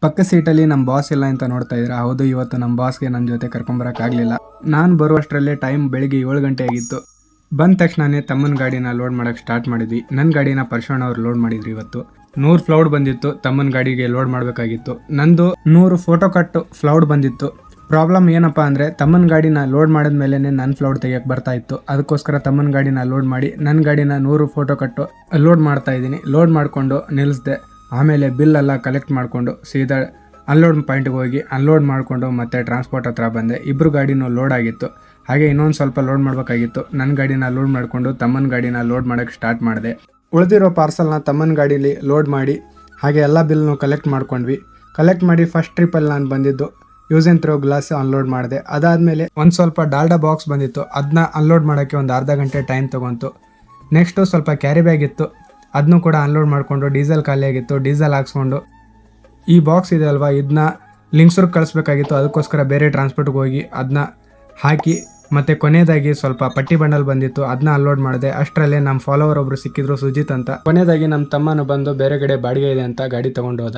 ಪಕ್ಕ ಸೀಟಲ್ಲಿ ನಮ್ಮ ಬಾಸ್ ಇಲ್ಲ ಅಂತ ನೋಡ್ತಾ ಇದ್ದೀರಾ. ಹೌದು, ಇವತ್ತು ನಮ್ಮ ಬಾಸ್ಗೆ ನನ್ನ ಜೊತೆ ಕರ್ಕೊಂಬರೋಕ್ಕಾಗಲಿಲ್ಲ. ನಾನು ಬರುವಷ್ಟರಲ್ಲೇ ಟೈಮ್ ಬೆಳಿಗ್ಗೆ 7 ಗಂಟೆ ಆಗಿತ್ತು. ಬಂದ ತಕ್ಷಣನೇ ತಮ್ಮನ ಗಾಡಿನ ಲೋಡ್ ಮಾಡೋಕ್ಕೆ ಸ್ಟಾರ್ಟ್ ಮಾಡಿದ್ವಿ. ನನ್ನ ಗಾಡಿನ ಪರಶುಣ್ಣ ಅವ್ರು ಲೋಡ್ ಮಾಡಿದ್ರು. ಇವತ್ತು 100 ಫ್ಲೌಡ್ ಬಂದಿತ್ತು, ತಮ್ಮನ ಗಾಡಿಗೆ ಲೋಡ್ ಮಾಡಬೇಕಾಗಿತ್ತು. ನಂದು 100 ಫೋಟೋ ಕಟ್ಟು ಫ್ಲೌಡ್ ಬಂದಿತ್ತು. ಪ್ರಾಬ್ಲಮ್ ಏನಪ್ಪ ಅಂದರೆ ತಮ್ಮನ ಗಾಡಿನ ಲೋಡ್ ಮಾಡಿದ್ಮೇಲೆ ನನ್ನ ಫ್ಲೌಡ್ ತೆಗಿಯೋಕ್ಕೆ ಬರ್ತಾ ಇತ್ತು. ಅದಕ್ಕೋಸ್ಕರ ತಮ್ಮನ ಗಾಡಿನ ಲೋಡ್ ಮಾಡಿ ನನ್ನ ಗಾಡಿನ 100 ಫೋಟೋ ಕಟ್ಟು ಲೋಡ್ ಮಾಡ್ತಾ ಇದ್ದೀನಿ. ಲೋಡ್ ಮಾಡಿಕೊಂಡು ನಿಲ್ಲಿಸಿದೆ. ಆಮೇಲೆ ಬಿಲ್ಲೆಲ್ಲ ಕಲೆಕ್ಟ್ ಮಾಡಿಕೊಂಡು ಸೀದಾ ಅನ್ಲೋಡ್ ಪಾಯಿಂಟ್ಗೆ ಹೋಗಿ ಅನ್ಲೋಡ್ ಮಾಡಿಕೊಂಡು ಮತ್ತೆ ಟ್ರಾನ್ಸ್ಪೋರ್ಟ್ ಹತ್ರ ಬಂದೆ. ಇಬ್ಬರು ಗಾಡಿನೂ ಲೋಡ್ ಆಗಿತ್ತು. ಹಾಗೆ ಇನ್ನೊಂದು ಸ್ವಲ್ಪ ಲೋಡ್ ಮಾಡಬೇಕಾಗಿತ್ತು. ನನ್ನ ಗಾಡಿನ ಲೋಡ್ ಮಾಡಿಕೊಂಡು ತಮ್ಮನ ಗಾಡಿನ ಲೋಡ್ ಮಾಡೋಕ್ಕೆ ಸ್ಟಾರ್ಟ್ ಮಾಡಿದೆ. ಉಳಿದಿರೋ ಪಾರ್ಸಲ್ನ ತಮ್ಮನ ಗಾಡೀಲಿ ಲೋಡ್ ಮಾಡಿ ಹಾಗೆ ಎಲ್ಲ ಬಿಲ್ನು ಕಲೆಕ್ಟ್ ಮಾಡ್ಕೊಂಡ್ವಿ. ಕಲೆಕ್ಟ್ ಮಾಡಿ ಫಸ್ಟ್ ಟ್ರಿಪ್ಪಲ್ಲಿ ನಾನು ಬಂದಿದ್ದು use and throw glass unload ಮಾಡಿದೆ. ಅದಾದಮೇಲೆ ಒಂದು ಸ್ವಲ್ಪ ಡಾಲ್ಡಾ ಬಾಕ್ಸ್ ಬಂದಿತ್ತು, ಅದನ್ನ ಅನ್ಲೋಡ್ ಮಾಡೋಕ್ಕೆ ಒಂದು ಅರ್ಧ ಗಂಟೆ ಟೈಮ್ ತೊಗೊಂತು. ನೆಕ್ಸ್ಟು ಸ್ವಲ್ಪ ಕ್ಯಾರಿ ಬ್ಯಾಗ್ ಇತ್ತು, ಅದನ್ನು ಕೂಡ ಅನ್ಲೋಡ್ ಮಾಡಿಕೊಂಡು ಡೀಸೆಲ್ ಖಾಲಿಯಾಗಿತ್ತು, ಡೀಸೆಲ್ ಹಾಕ್ಸ್ಕೊಂಡು ಈ ಬಾಕ್ಸ್ ಇದೆ ಅಲ್ವಾ, ಇದನ್ನ ಲಿಂಗ್ಸೂರ್ಗೆ ಕಳಿಸ್ಬೇಕಾಗಿತ್ತು. ಅದಕ್ಕೋಸ್ಕರ ಬೇರೆ ಟ್ರಾನ್ಸ್ಪೋರ್ಟ್ಗೆ ಹೋಗಿ ಅದನ್ನ ಹಾಕಿ ಮತ್ತು ಕೊನೆಯದಾಗಿ ಸ್ವಲ್ಪ ಪಟ್ಟಿ ಬಂಡಲ್ ಬಂದಿತ್ತು, ಅದನ್ನ ಅನ್ಲೋಡ್ ಮಾಡಿದೆ. ಅಷ್ಟರಲ್ಲೇ ನಮ್ಮ ಫಾಲೋವರ್ ಒಬ್ಬರು ಸಿಕ್ಕಿದ್ರು, ಸುಜಿತ್ ಅಂತ. ಕೊನೆಯದಾಗಿ ನಮ್ಮ ತಮ್ಮನು ಬಂದು ಬೇರೆ ಕಡೆ ಬಾಡಿಗೆ ಇದೆ ಅಂತ ಗಾಡಿ ತೊಗೊಂಡು ಹೋದ.